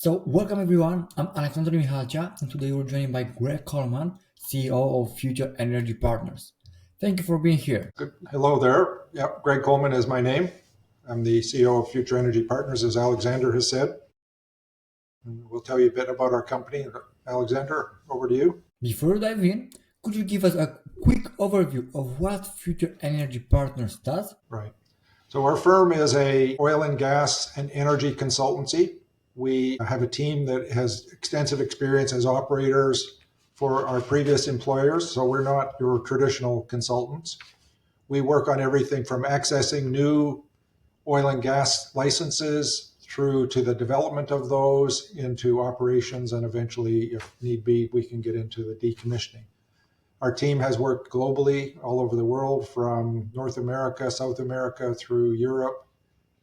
So, welcome everyone. I'm Alexander Mihalcea, and today we're joined by Greg Coleman, CEO of Future Energy Partners. Thank you for being here. Good. Hello there. Yep, Greg Coleman is my name. I'm the CEO of Future Energy Partners, as Alexander has said. And we'll tell you a bit about our company. Alexander, over to you. Before we dive in, could you give us a quick overview of what Future Energy Partners does? Right. So our firm is a oil and gas and energy consultancy. We have a team that has extensive experience as operators for our previous employers. So we're not your traditional consultants. We work on everything from accessing new oil and gas licenses through to the development of those into operations, and eventually, if need be, we can get into the decommissioning. Our team has worked globally all over the world, from North America, South America, through Europe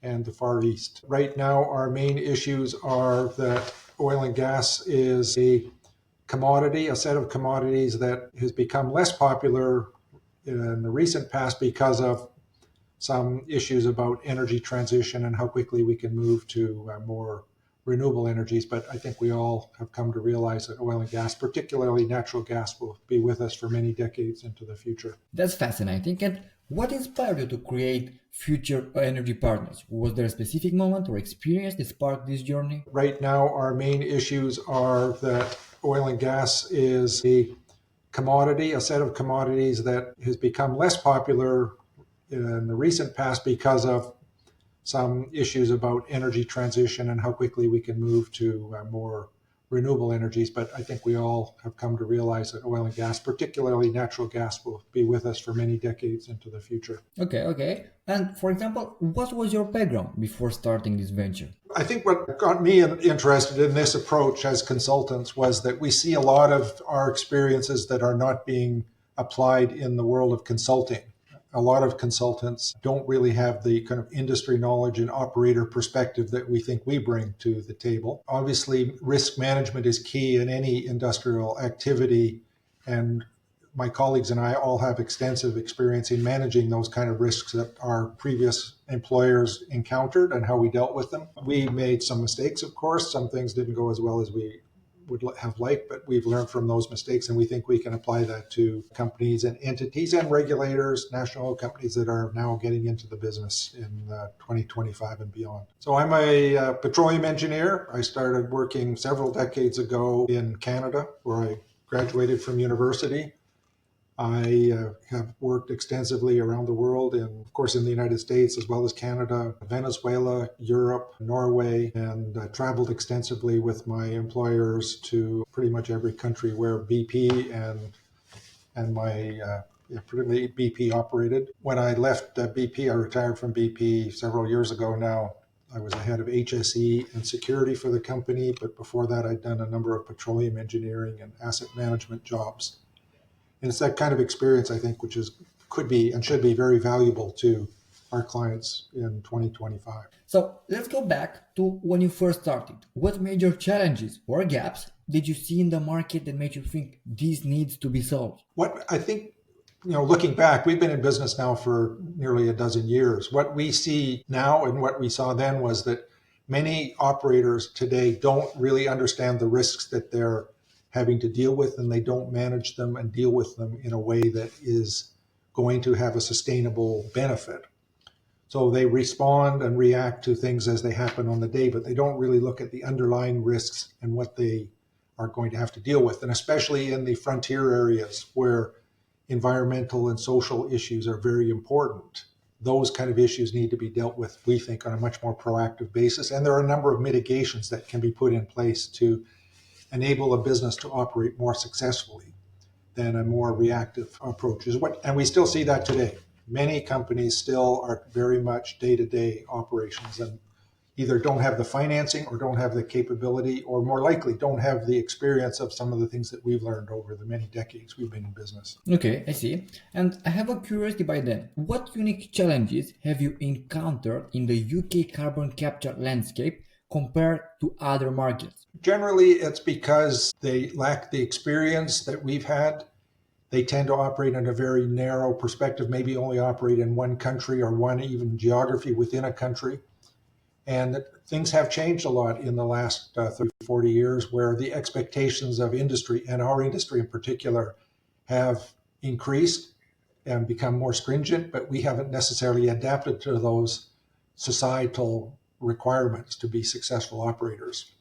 and the Far East. Right now, our main issues are that oil and gas is a commodity, a set of commodities that has become less popular in the recent past because of some issues about energy transition and how quickly we can move to more renewable energies. But I think we all have come to realize that oil and gas, particularly natural gas, will be with us for many decades into the future. That's fascinating. And what inspired you to create Future Energy Partners? Was there a specific moment or experience that sparked this journey? Right now, our main issues are that oil and gas is a commodity, a set of commodities that has become less popular in the recent past because of some issues about energy transition and how quickly we can move to more renewable energies. But I think we all have come to realize that oil and gas, particularly natural gas, will be with us for many decades into the future. Okay. And for example, what was your background before starting this venture? I think what got me interested in this approach as consultants was that we see a lot of our experiences that are not being applied in the world of consulting. A lot of consultants don't really have the kind of industry knowledge and operator perspective that we think we bring to the table. Obviously, risk management is key in any industrial activity, and my colleagues and I all have extensive experience in managing those kind of risks that our previous employers encountered and how we dealt with them. We made some mistakes, of course. Some things didn't go as well as we would have liked, but we've learned from those mistakes, and we think we can apply that to companies and entities and regulators, national companies that are now getting into the business in 2025 and beyond. So I'm a petroleum engineer. I started working several decades ago in Canada, where I graduated from university. I have worked extensively around the world, and of course in the United States as well as Canada, Venezuela, Europe, Norway, and traveled extensively with my employers to pretty much every country where BP and my particularly BP operated. When I left BP, I retired from BP several years ago now. I was the head of HSE and security for the company, but before that I'd done a number of petroleum engineering and asset management jobs. And it's that kind of experience, I think, which could be and should be very valuable to our clients in 2025. So let's go back to when you first started. What major challenges or gaps did you see in the market that made you think this needs to be solved? What I think, looking back, we've been in business now for nearly a dozen years. What we see now and what we saw then was that many operators today don't really understand the risks that they're having to deal with, and they don't manage them and deal with them in a way that is going to have a sustainable benefit. So they respond and react to things as they happen on the day, but they don't really look at the underlying risks and what they are going to have to deal with. And especially in the frontier areas where environmental and social issues are very important, those kind of issues need to be dealt with, we think, on a much more proactive basis. And there are a number of mitigations that can be put in place to enable a business to operate more successfully than a more reactive approach. And we still see that today. Many companies still are very much day-to-day operations and either don't have the financing or don't have the capability, or more likely don't have the experience of some of the things that we've learned over the many decades we've been in business. Okay, I see. And I have a curiosity by then. What unique challenges have you encountered in the UK carbon capture landscape compared to other markets? Generally, it's because they lack the experience that we've had. They tend to operate in a very narrow perspective, maybe only operate in one country or one even geography within a country. And things have changed a lot in the last 30, 40 years, where the expectations of industry, and our industry in particular, have increased and become more stringent, but we haven't necessarily adapted to those societal requirements to be successful operators.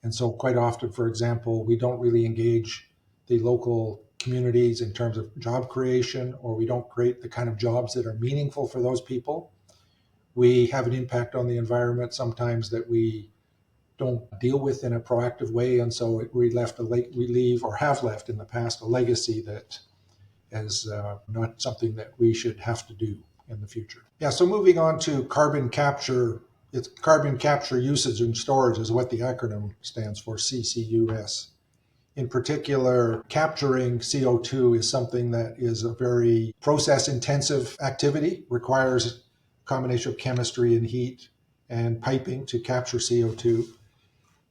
And so quite often, for example, we don't really engage the local communities in terms of job creation, or we don't create the kind of jobs that are meaningful for those people. We have an impact on the environment sometimes that we don't deal with in a proactive way. And so we leave or have left in the past a legacy that is not something that we should have to do in the future. Yeah, so moving on to carbon capture, it's carbon capture, usage, and storage is what the acronym stands for, CCUS. In particular, capturing CO2 is something that is a very process-intensive activity, requires a combination of chemistry and heat and piping to capture CO2.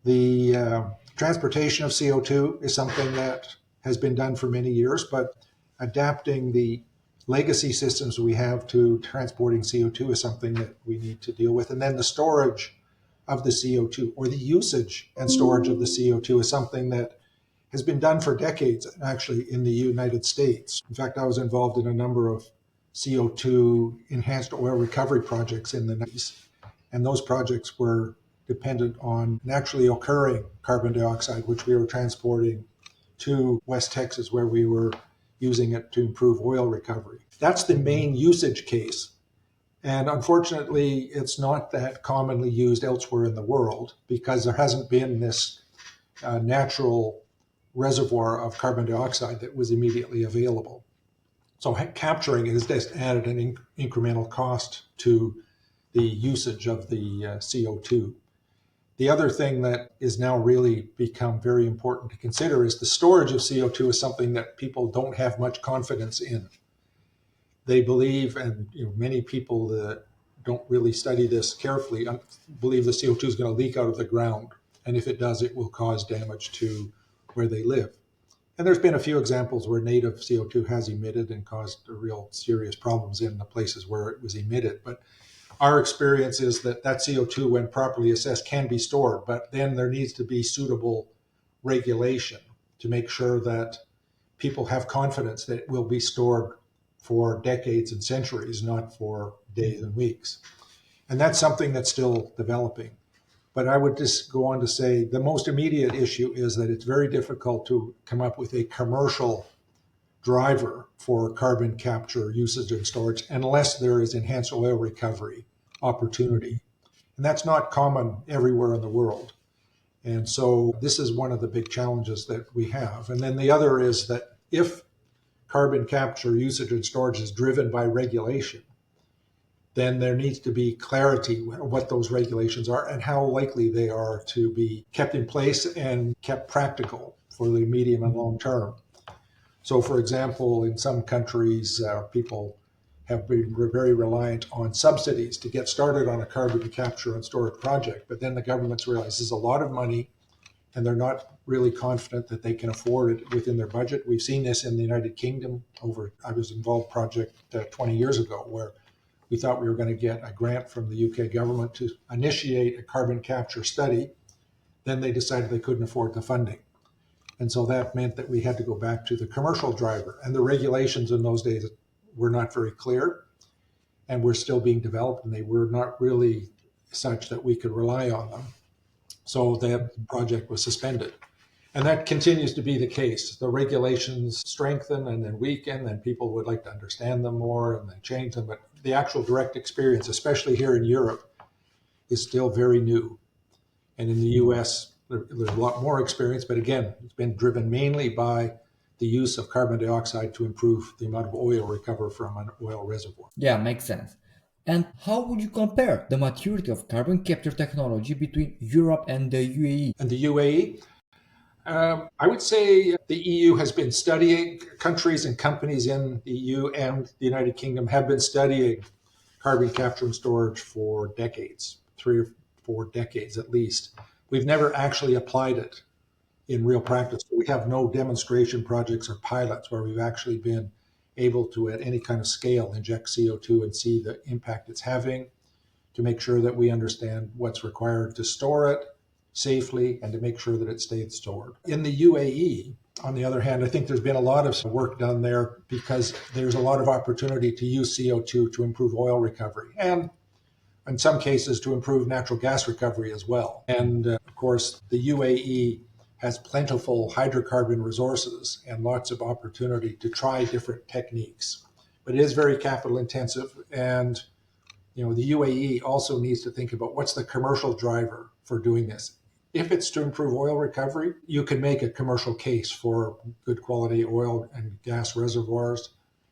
The transportation of CO2 is something that has been done for many years, but adapting the legacy systems we have to transporting CO2 is something that we need to deal with. And then the storage of the CO2, or the usage and storage of the CO2, is something that has been done for decades, actually, in the United States. In fact, I was involved in a number of CO2 enhanced oil recovery projects in the 90s, and those projects were dependent on naturally occurring carbon dioxide, which we were transporting to West Texas, where we were using it to improve oil recovery. That's the main usage case. And unfortunately, it's not that commonly used elsewhere in the world because there hasn't been this natural reservoir of carbon dioxide that was immediately available. So capturing it has just added an incremental cost to the usage of the CO2. The other thing that is now really become very important to consider is the storage of CO2 is something that people don't have much confidence in. They believe, and many people that don't really study this carefully believe the CO2 is going to leak out of the ground. And if it does, it will cause damage to where they live. And there's been a few examples where native CO2 has emitted and caused real serious problems in the places where it was emitted. But our experience is that CO2, when properly assessed, can be stored, but then there needs to be suitable regulation to make sure that people have confidence that it will be stored for decades and centuries, not for days and weeks. And that's something that's still developing. But I would just go on to say the most immediate issue is that it's very difficult to come up with a commercial driver for carbon capture, usage, and storage unless there is enhanced oil recovery opportunity. And that's not common everywhere in the world. And so this is one of the big challenges that we have. And then the other is that if carbon capture, usage, and storage is driven by regulation, then there needs to be clarity what those regulations are and how likely they are to be kept in place and kept practical for the medium and long term. So, for example, in some countries, people have been very reliant on subsidies to get started on a carbon capture and storage project. But then the governments realize there's a lot of money and they're not really confident that they can afford it within their budget. We've seen this in the United Kingdom. I was involved in a project 20 years ago where we thought we were going to get a grant from the UK government to initiate a carbon capture study. Then they decided they couldn't afford the funding. And so that meant that we had to go back to the commercial driver. And the regulations in those days were not very clear and were still being developed, and they were not really such that we could rely on them. So the project was suspended. And that continues to be the case. The regulations strengthen and then weaken, and people would like to understand them more and then change them. But the actual direct experience, especially here in Europe, is still very new. And in the US, there's a lot more experience, but again, it's been driven mainly by the use of carbon dioxide to improve the amount of oil recovered from an oil reservoir. Yeah, makes sense. And how would you compare the maturity of carbon capture technology between Europe and the UAE? And the UAE, I would say the EU has been studying, countries and companies in the EU and the United Kingdom have been studying carbon capture and storage for decades, 3 or 4 decades at least. We've never actually applied it in real practice. We have no demonstration projects or pilots where we've actually been able to, at any kind of scale, inject CO2 and see the impact it's having. to make sure that we understand what's required to store it safely and to make sure that it stays stored. In the UAE, on the other hand, I think there's been a lot of work done there because there's a lot of opportunity to use CO2 to improve oil recovery and in some cases to improve natural gas recovery as well. And of course, the UAE has plentiful hydrocarbon resources and lots of opportunity to try different techniques. But it is very capital intensive, and the UAE also needs to think about what's the commercial driver for doing this. If it's to improve oil recovery, you can make a commercial case for good quality oil and gas reservoirs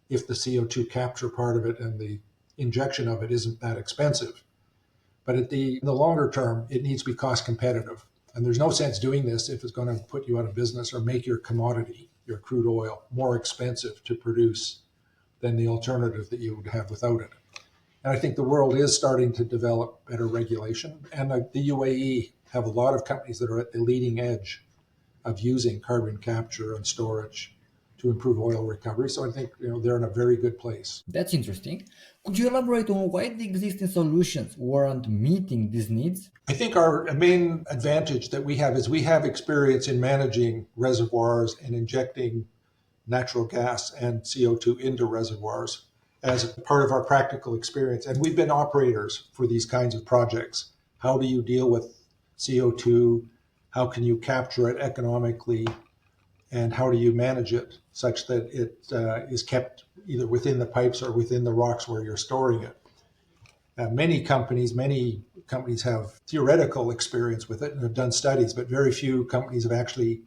if the CO2 capture part of it and the injection of it isn't that expensive. But in the longer term, it needs to be cost competitive. And there's no sense doing this if it's going to put you out of business or make your commodity, your crude oil, more expensive to produce than the alternative that you would have without it. And I think the world is starting to develop better regulation. And the UAE have a lot of companies that are at the leading edge of using carbon capture and storage to improve oil recovery. So I think they're in a very good place. That's interesting. Could you elaborate on why the existing solutions weren't meeting these needs? I think our main advantage that we have is we have experience in managing reservoirs and injecting natural gas and CO2 into reservoirs as part of our practical experience. And we've been operators for these kinds of projects. How do you deal with CO2? How can you capture it economically? And how do you manage it such that it is kept either within the pipes or within the rocks where you're storing it? Many companies have theoretical experience with it and have done studies, but very few companies have actually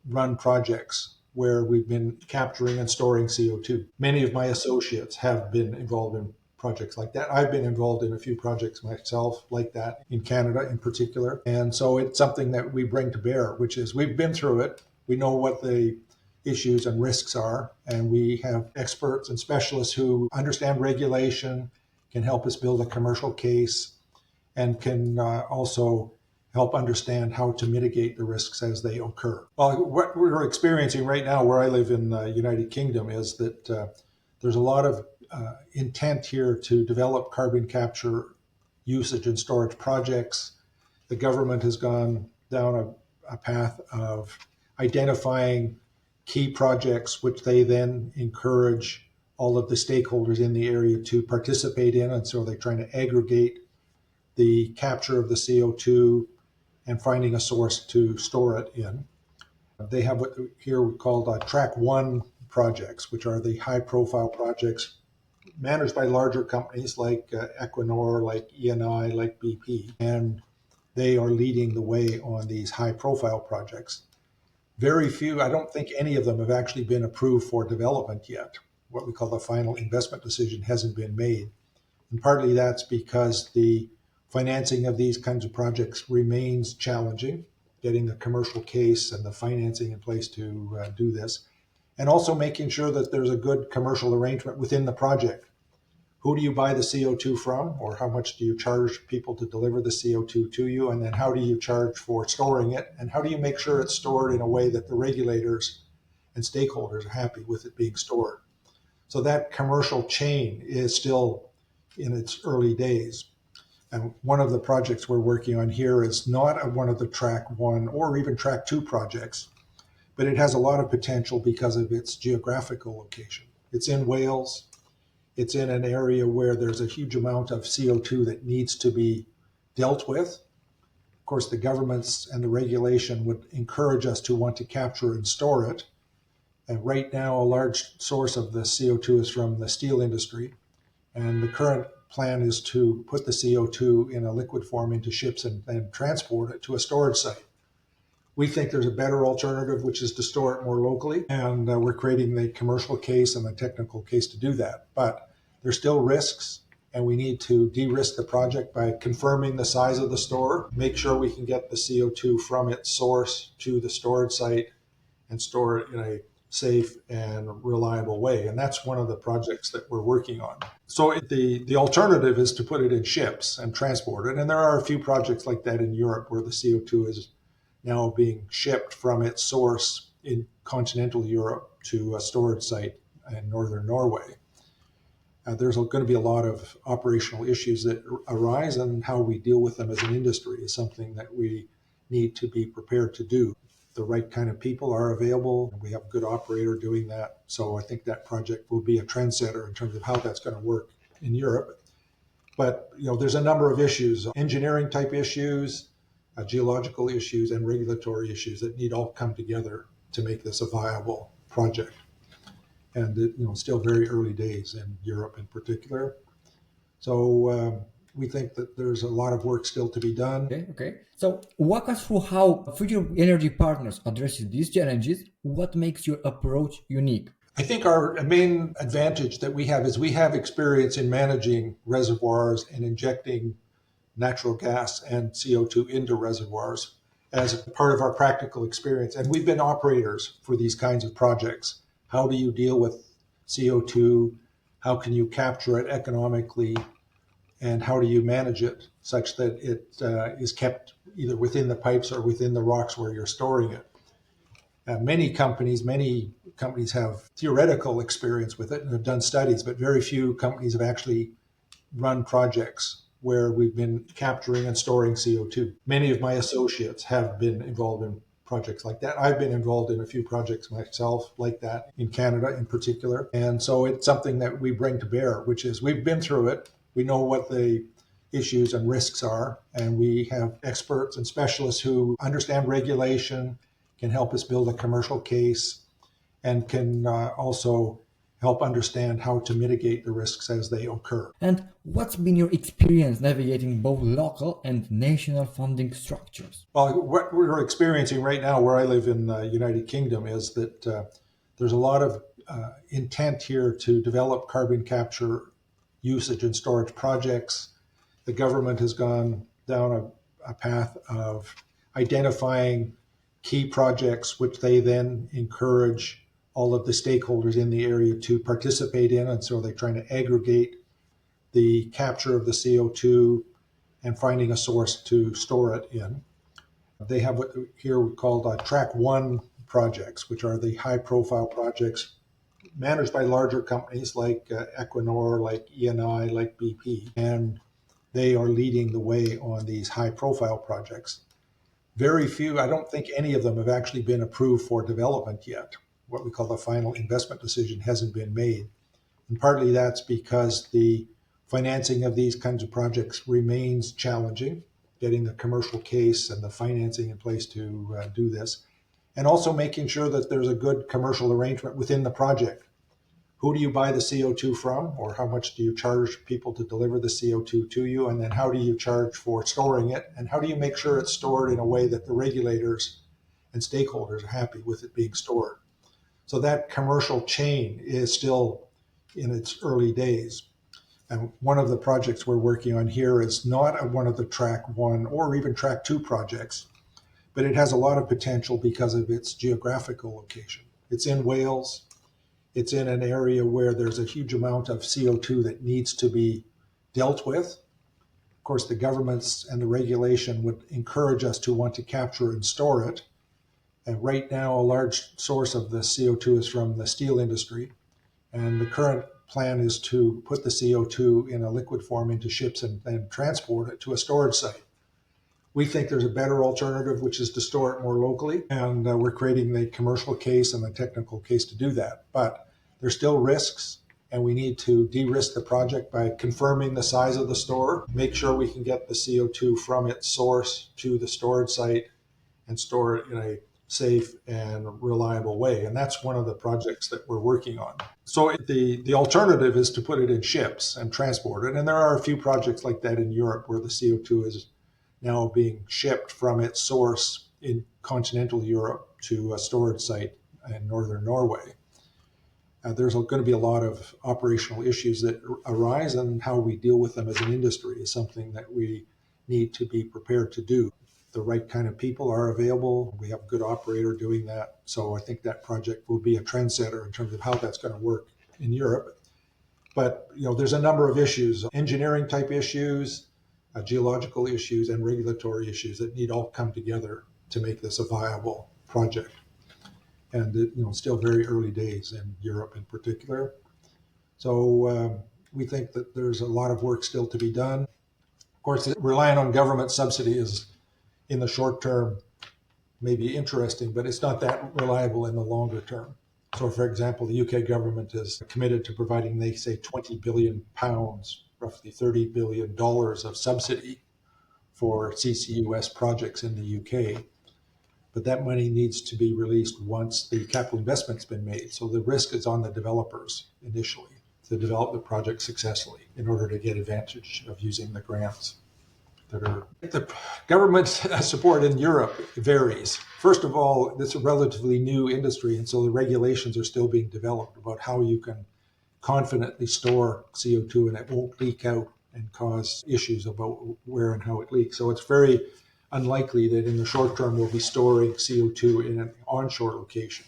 run projects where we've been capturing and storing CO2. Many of my associates have been involved in projects like that. I've been involved in a few projects myself like that in Canada in particular. And so it's something that we bring to bear, which is we've been through it. We know what the issues and risks are, and we have experts and specialists who understand regulation, can help us build a commercial case, and can also help understand how to mitigate the risks as they occur. Well, what we're experiencing right now where I live in the United Kingdom is that there's a lot of intent here to develop carbon capture usage and storage projects. The government has gone down a path of identifying key projects, which they then encourage all of the stakeholders in the area to participate in. And so they're trying to aggregate the capture of the CO2 and finding a source to store it in. They have what here we call Track 1 projects, which are the high profile projects managed by larger companies like Equinor, like Eni, like BP. And they are leading the way on these high profile projects. Very few, I don't think any of them have actually been approved for development yet. What we call the final investment decision hasn't been made. And partly that's because the financing of these kinds of projects remains challenging, getting the commercial case and the financing in place to do this, and also making sure that there's a good commercial arrangement within the project. Who do you buy the CO2 from, or how much do you charge people to deliver the CO2 to you? And then how do you charge for storing it? And how do you make sure it's stored in a way that the regulators and stakeholders are happy with it being stored? So that commercial chain is still in its early days. And one of the projects we're working on here is not one of the Track 1 or even Track 2 projects, but it has a lot of potential because of its geographical location. It's in Wales. It's in an area where there's a huge amount of CO2 that needs to be dealt with. Of course, the governments and the regulation would encourage us to want to capture and store it. And right now, a large source of the CO2 is from the steel industry. And the current plan is to put the CO2 in a liquid form into ships and transport it to a storage site. We think there's a better alternative, which is to store it more locally. And we're creating the commercial case and the technical case to do that. But there's still risks, and we need to de-risk the project by confirming the size of the store, make sure we can get the CO2 from its source to the storage site and store it in a safe and reliable way. And that's one of the projects that we're working on. So the alternative is to put it in ships and transport it. And there are a few projects like that in Europe where the CO2 is now being shipped from its source in continental Europe to a storage site in northern Norway. there's going to be a lot of operational issues that arise, and how we deal with them as an industry is something that we need to be prepared to do. The right kind of people are available, and we have a good operator doing that. So I think that project will be a trendsetter in terms of how that's going to work in Europe. But there's a number of issues, engineering type issues, geological issues, and regulatory issues that need all come together to make this a viable project. And still very early days in Europe in particular. So we think that there's a lot of work still to be done. Okay. So walk us through how Future Energy Partners addresses these challenges. What makes your approach unique? I think our main advantage that we have is we have experience in managing reservoirs and injecting natural gas and CO2 into reservoirs as part of our practical experience. And we've been operators for these kinds of projects. How do you deal with CO2? How can you capture it economically? And how do you manage it such that it is kept either within the pipes or within the rocks where you're storing it? Many companies have theoretical experience with it and have done studies, but very few companies have actually run projects where we've been capturing and storing CO2. Many of my associates have been involved in projects like that. I've been involved in a few projects myself like that in Canada in particular. And so it's something that we bring to bear, which is we've been through it. We know what the issues and risks are, and we have experts and specialists who understand regulation, can help us build a commercial case, and can also help understand how to mitigate the risks as they occur. And what's been your experience navigating both local and national funding structures? Well, what we're experiencing right now where I live in the United Kingdom is that there's a lot of intent here to develop carbon capture usage and storage projects. The government has gone down a path of identifying key projects, which they then encourage all of the stakeholders in the area to participate in. And so they're trying to aggregate the capture of the CO2 and finding a source to store it in. They have what here we call track one projects, which are the high profile projects managed by larger companies like Equinor, like Eni, like BP. And they are leading the way on these high profile projects. Very few, I don't think any of them have actually been approved for development yet. What we call the final investment decision hasn't been made. And partly that's because the financing of these kinds of projects remains challenging, getting the commercial case and the financing in place to do this, and also making sure that there's a good commercial arrangement within the project. Who do you buy the CO2 from, or how much do you charge people to deliver the CO2 to you? And then how do you charge for storing it? And how do you make sure it's stored in a way that the regulators and stakeholders are happy with it being stored? So that commercial chain is still in its early days. And one of the projects we're working on here is not one of the track one or even track two projects, but it has a lot of potential because of its geographical location. It's in Wales. It's in an area where there's a huge amount of CO2 that needs to be dealt with. Of course, the governments and the regulation would encourage us to want to capture and store it. And right now, a large source of the CO2 is from the steel industry. And the current plan is to put the CO2 in a liquid form into ships and transport it to a storage site. We think there's a better alternative, which is to store it more locally. And we're creating the commercial case and the technical case to do that. But there's still risks, and we need to de-risk the project by confirming the size of the store, make sure we can get the CO2 from its source to the storage site and store it in a safe and reliable way. And that's one of the projects that we're working on. So the alternative is to put it in ships and transport it. And there are a few projects like that in Europe where the CO2 is now being shipped from its source in continental Europe to a storage site in northern Norway. There's going to be a lot of operational issues that arise, and how we deal with them as an industry is something that we need to be prepared to do. The right kind of people are available. We have a good operator doing that. So I think that project will be a trendsetter in terms of how that's going to work in Europe. But there's a number of issues, engineering type issues, geological issues, and regulatory issues that need all come together to make this a viable project. And still very early days in Europe in particular. So We think that there's a lot of work still to be done. Of course, relying on government subsidy is, in the short term, maybe interesting, but it's not that reliable in the longer term. So, for example, the UK government is committed to providing, they say, £20 billion, roughly $30 billion of subsidy for CCUS projects in the UK. But that money needs to be released once the capital investment's been made. So the risk is on the developers initially to develop the project successfully in order to get advantage of using the grants. The government support in Europe varies. First of all, it's a relatively new industry, and so the regulations are still being developed about how you can confidently store CO2 and it won't leak out and cause issues about where and how it leaks. So it's very unlikely that in the short term we'll be storing CO2 in an onshore location.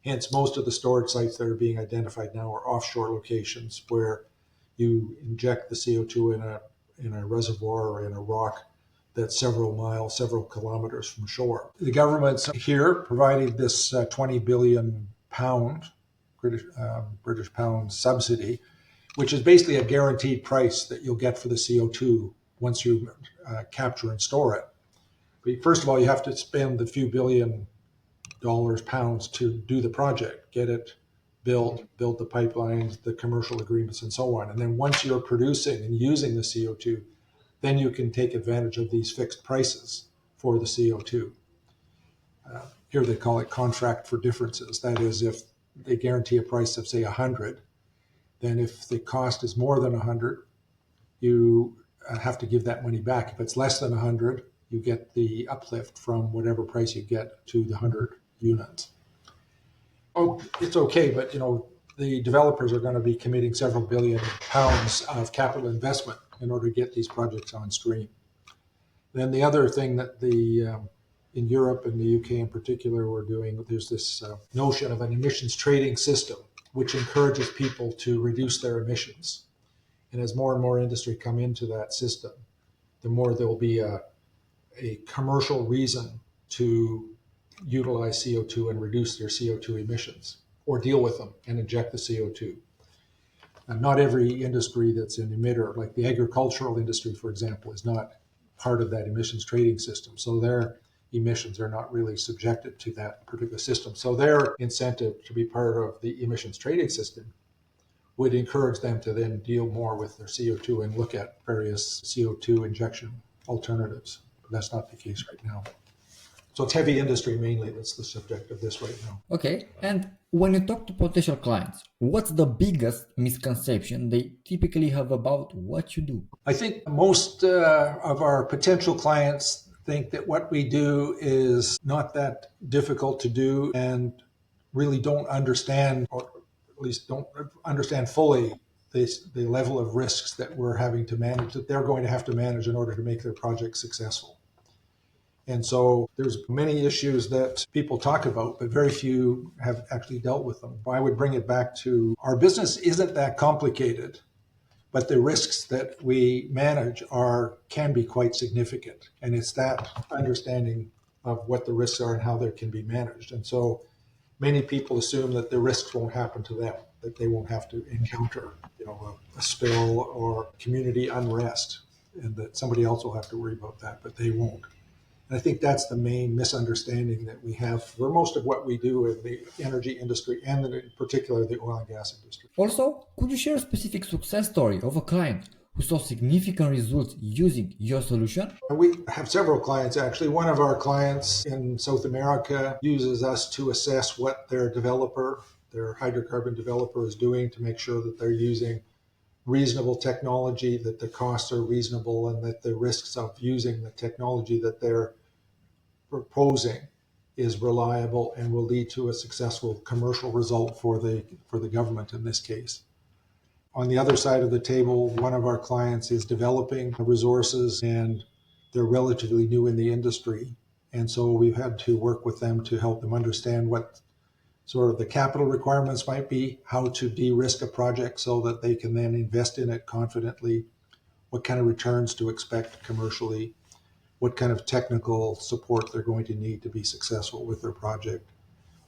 Hence, most of the storage sites that are being identified now are offshore locations where you inject the CO2 in a reservoir or in a rock that's several miles, several kilometers from shore. The government's here providing this £20 billion British pound subsidy, which is basically a guaranteed price that you'll get for the CO2 once you capture and store it. But first of all, you have to spend the few $billion, pounds to do the project, get it built, build the pipelines, the commercial agreements, and so on. And then once you're producing and using the CO2, then you can take advantage of these fixed prices for the CO2. Here they call it contract for differences. That is, if they guarantee a price of, say, 100, then if the cost is more than 100, you have to give that money back. If it's less than 100, you get the uplift from whatever price you get to the 100 units. Oh, it's okay, but the developers are going to be committing several billion pounds of capital investment in order to get these projects on stream. Then the other thing that in Europe and the UK in particular we're doing, there's this notion of an emissions trading system, which encourages people to reduce their emissions. And as more and more industry come into that system, the more there will be a commercial reason to utilize CO2 and reduce their CO2 emissions or deal with them and inject the CO2. And not every industry that's an emitter, like the agricultural industry, for example, is not part of that emissions trading system. So their emissions are not really subjected to that particular system. So their incentive to be part of the emissions trading system would encourage them to then deal more with their CO2 and look at various CO2 injection alternatives. But that's not the case right now. So it's heavy industry mainly that's the subject of this right now. Okay, and when you talk to potential clients, what's the biggest misconception they typically have about what you do? I think most of our potential clients think that what we do is not that difficult to do and really don't understand, or at least don't understand fully the level of risks that we're having to manage, that they're going to have to manage in order to make their project successful. And so there's many issues that people talk about, but very few have actually dealt with them. I would bring it back to our business isn't that complicated, but the risks that we manage can be quite significant. And it's that understanding of what the risks are and how they can be managed. And so many people assume that the risks won't happen to them, that they won't have to encounter, a spill or community unrest, and that somebody else will have to worry about that, but they won't. And I think that's the main misunderstanding that we have for most of what we do in the energy industry and in particular the oil and gas industry. Also, could you share a specific success story of a client who saw significant results using your solution? We have several clients actually. One of our clients in South America uses us to assess what their hydrocarbon developer is doing to make sure that they're using reasonable technology, that the costs are reasonable, and that the risks of using the technology that they're proposing is reliable and will lead to a successful commercial result for the government in this case. On the other side of the table, one of our clients is developing resources and they're relatively new in the industry. And so we've had to work with them to help them understand what sort of the capital requirements might be, how to de-risk a project so that they can then invest in it confidently, what kind of returns to expect commercially, what kind of technical support they're going to need to be successful with their project,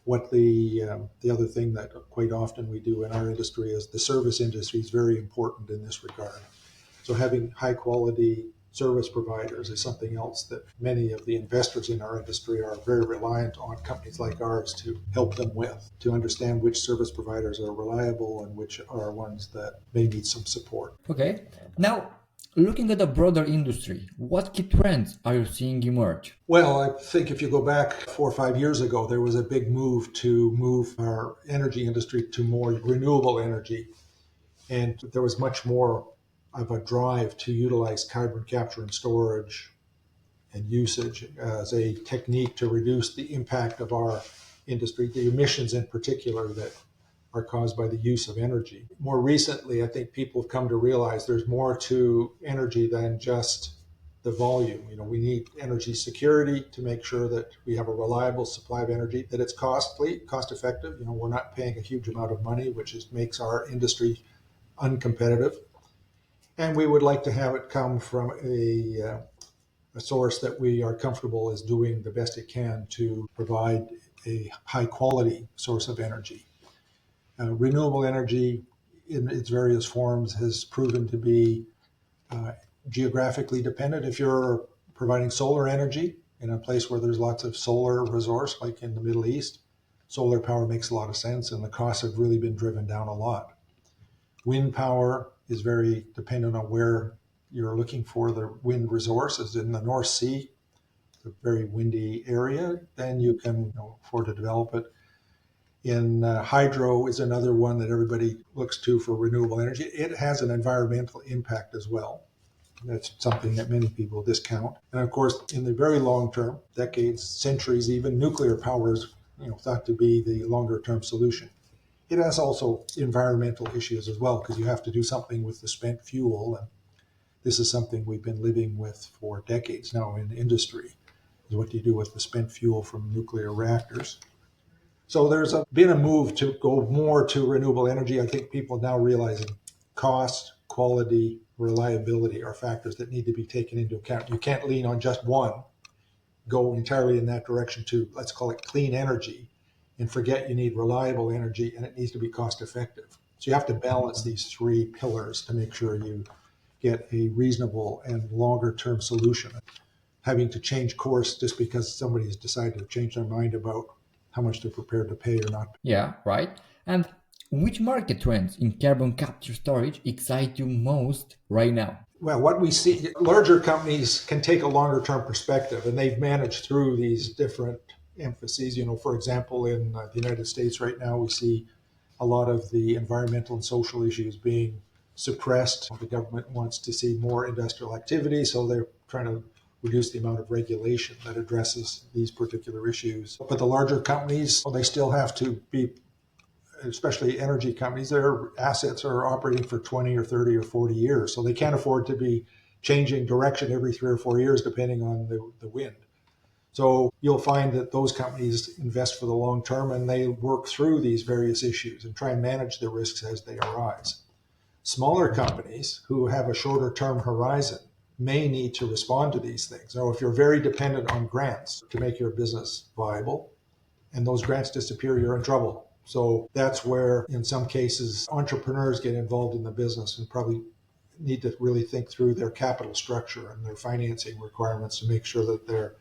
What the other thing that quite often we do in our industry is the service industry is very important in this regard. So having high quality service providers is something else that many of the investors in our industry are very reliant on companies like ours to help them with, to understand which service providers are reliable and which are ones that may need some support. Okay. Now, looking at the broader industry, what key trends are you seeing emerge? Well, I think if you go back 4 or 5 years ago, there was a big move to move our energy industry to more renewable energy. And there was much more of a drive to utilize carbon capture and storage and usage as a technique to reduce the impact of our industry, the emissions in particular that are caused by the use of energy. More recently, I think people have come to realize there's more to energy than just the volume. We need energy security to make sure that we have a reliable supply of energy, that it's cost effective. We're not paying a huge amount of money, which makes our industry uncompetitive. And we would like to have it come from a source that we are comfortable is doing the best it can to provide a high quality source of energy. Renewable energy in its various forms has proven to be geographically dependent. If you're providing solar energy in a place where there's lots of solar resource, like in the Middle East, solar power makes a lot of sense, and the costs have really been driven down a lot. Wind power is very dependent on where you're looking for the wind resources. In the North Sea, it's a very windy area, then you can afford to develop it. In hydro is another one that everybody looks to for renewable energy. It has an environmental impact as well. That's something that many people discount. And of course, in the very long term, decades, centuries even, nuclear power is thought to be the longer term solution. It has also environmental issues as well, because you have to do something with the spent fuel. And this is something we've been living with for decades now in industry, is what do you do with the spent fuel from nuclear reactors. So there's been a move to go more to renewable energy. I think people now realizing cost, quality, reliability are factors that need to be taken into account. You can't lean on just one, go entirely in that direction to, let's call it clean energy, and forget you need reliable energy and it needs to be cost effective. So you have to balance these three pillars to make sure you get a reasonable and longer term solution. Having to change course just because somebody has decided to change their mind about how much they're prepared to pay or not. Yeah, right. And which market trends in carbon capture storage excite you most right now? Well, what we see, larger companies can take a longer term perspective, and they've managed through these different emphases. For example, in the United States right now, we see a lot of the environmental and social issues being suppressed. The government wants to see more industrial activity, so they're trying to reduce the amount of regulation that addresses these particular issues. But the larger companies, they still have to be, especially energy companies, their assets are operating for 20 or 30 or 40 years. So they can't afford to be changing direction every 3 or 4 years, depending on the wind. So you'll find that those companies invest for the long term and they work through these various issues and try and manage the risks as they arise. Smaller companies who have a shorter term horizon may need to respond to these things. Now, if you're very dependent on grants to make your business viable and those grants disappear, you're in trouble. So that's where, in some cases, entrepreneurs get involved in the business and probably need to really think through their capital structure and their financing requirements to make sure that they're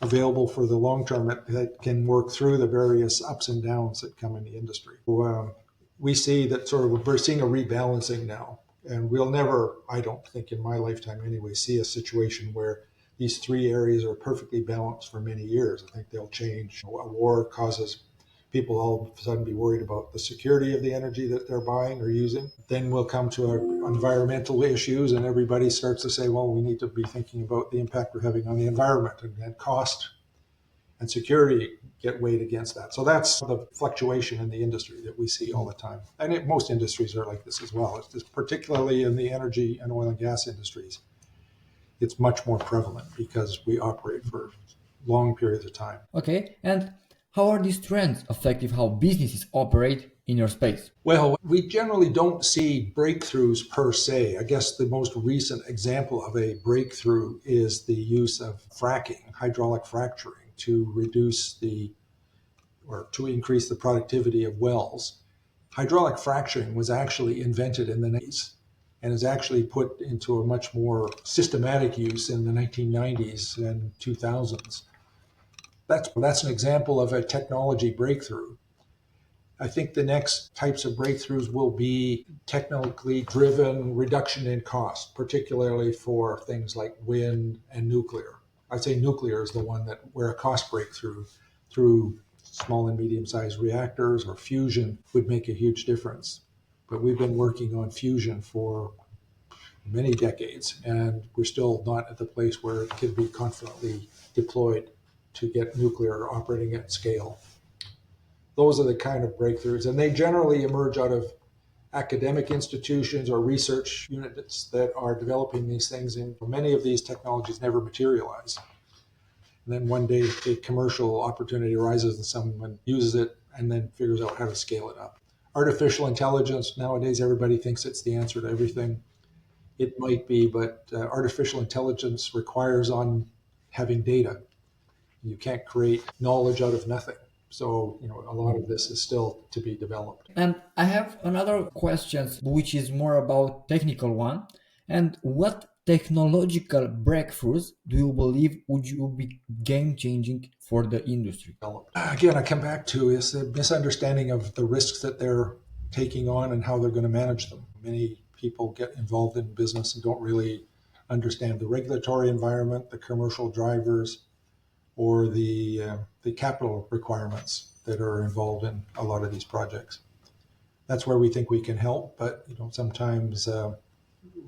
available for the long term, that can work through the various ups and downs that come in the industry. So, we see that we're seeing a rebalancing now. And we'll never, I don't think in my lifetime anyway, see a situation where these three areas are perfectly balanced for many years. I think they'll change. A war causes people all of a sudden be worried about the security of the energy that they're buying or using. Then we'll come to our environmental issues and everybody starts to say, well, we need to be thinking about the impact we're having on the environment, and cost and security get weighed against that. So that's the fluctuation in the industry that we see all the time. And most industries are like this as well. It's just particularly in the energy and oil and gas industries, it's much more prevalent because we operate for long periods of time. Okay, and how are these trends affecting how businesses operate in your space? Well, we generally don't see breakthroughs per se. I guess the most recent example of a breakthrough is the use of fracking, hydraulic fracturing, to reduce the or to increase the productivity of wells. Hydraulic fracturing was actually invented in the 90s and is actually put into a much more systematic use in the 1990s and 2000s. That's an example of a technology breakthrough. I think the next types of breakthroughs will be technically driven reduction in cost, particularly for things like wind and nuclear. I'd say nuclear is the one that where a cost breakthrough through small and medium-sized reactors or fusion would make a huge difference. But we've been working on fusion for many decades, and we're still not at the place where it can be confidently deployed to get nuclear operating at scale. Those are the kind of breakthroughs, and they generally emerge out of academic institutions or research units that are developing these things. And many of these technologies never materialize. And then one day a commercial opportunity arises and someone uses it and then figures out how to scale it up. Artificial intelligence, nowadays everybody thinks it's the answer to everything. It might be, but artificial intelligence requires on having data. You can't create knowledge out of nothing. So, a lot of this is still to be developed. And I have another question, which is more about technical one. And what technological breakthroughs do you believe would you be game changing for the industry? Again, I come back to is the misunderstanding of the risks that they're taking on and how they're going to manage them. Many people get involved in business and don't really understand the regulatory environment, the commercial drivers, or the capital requirements that are involved in a lot of these projects. That's where we think we can help, but sometimes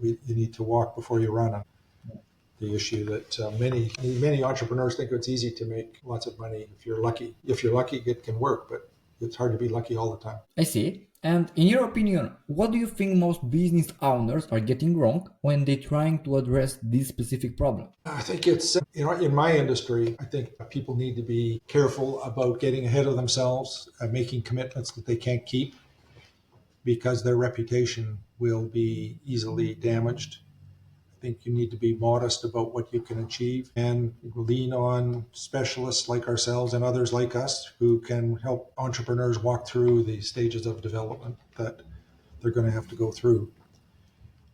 you need to walk before you run. The issue that many entrepreneurs think it's easy to make lots of money if you're lucky. If you're lucky, it can work, but it's hard to be lucky all the time. I see. And in your opinion, what do you think most business owners are getting wrong when they're trying to address this specific problem? I think it's, in my industry, I think people need to be careful about getting ahead of themselves, making commitments that they can't keep, because their reputation will be easily damaged. I think you need to be modest about what you can achieve and lean on specialists like ourselves and others like us who can help entrepreneurs walk through the stages of development that they're going to have to go through.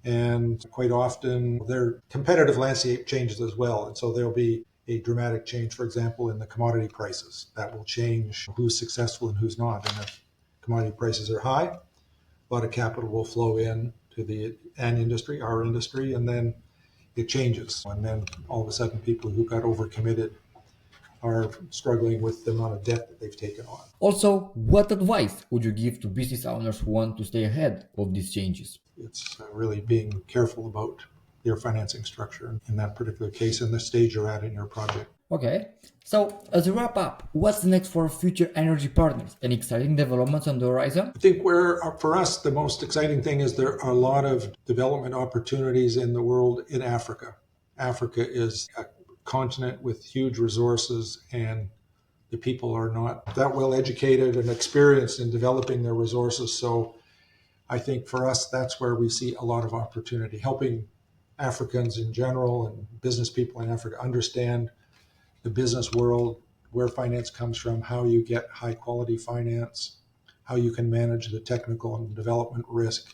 And quite often their competitive landscape changes as well. And so there'll be a dramatic change, for example, in the commodity prices that will change who's successful and who's not. And if commodity prices are high, a lot of capital will flow in to the industry, our industry, and then it changes. And then all of a sudden people who got overcommitted are struggling with the amount of debt that they've taken on. Also, what advice would you give to business owners who want to stay ahead of these changes? It's really being careful about your financing structure in that particular case and the stage you're at in your project. Okay, so as a wrap up, what's next for future energy partners? Any exciting developments on the horizon? I think for us, the most exciting thing is there are a lot of development opportunities in the world in Africa. Africa is a continent with huge resources, and the people are not that well educated and experienced in developing their resources. So I think for us, that's where we see a lot of opportunity, helping Africans in general and business people in Africa understand the business world, where finance comes from, how you get high quality finance, how you can manage the technical and development risk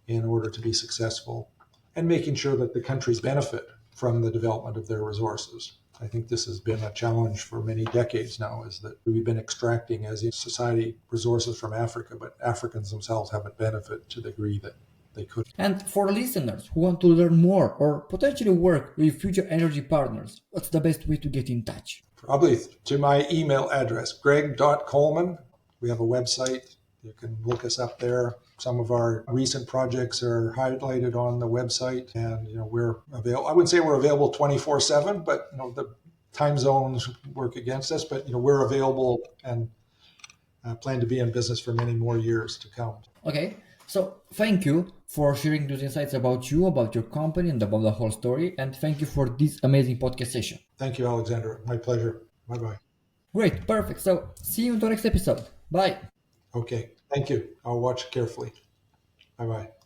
in order to be successful, and making sure that the countries benefit from the development of their resources. I think this has been a challenge for many decades now, is that we've been extracting as a society resources from Africa, but Africans themselves haven't benefited to the degree that they could. And for listeners who want to learn more or potentially work with future energy partners, what's the best way to get in touch? Probably to my email address, greg.coleman. We have a website. You can look us up there. Some of our recent projects are highlighted on the website, and we're available. I wouldn't say we're available 24/7, but the time zones work against us. But we're available and plan to be in business for many more years to come. Okay, so thank you for sharing those insights about you, about your company, and about the whole story. And thank you for this amazing podcast session. Thank you, Alexander. My pleasure. Bye-bye. Great, perfect. So see you in the next episode. Bye. Okay, thank you. I'll watch carefully. Bye-bye.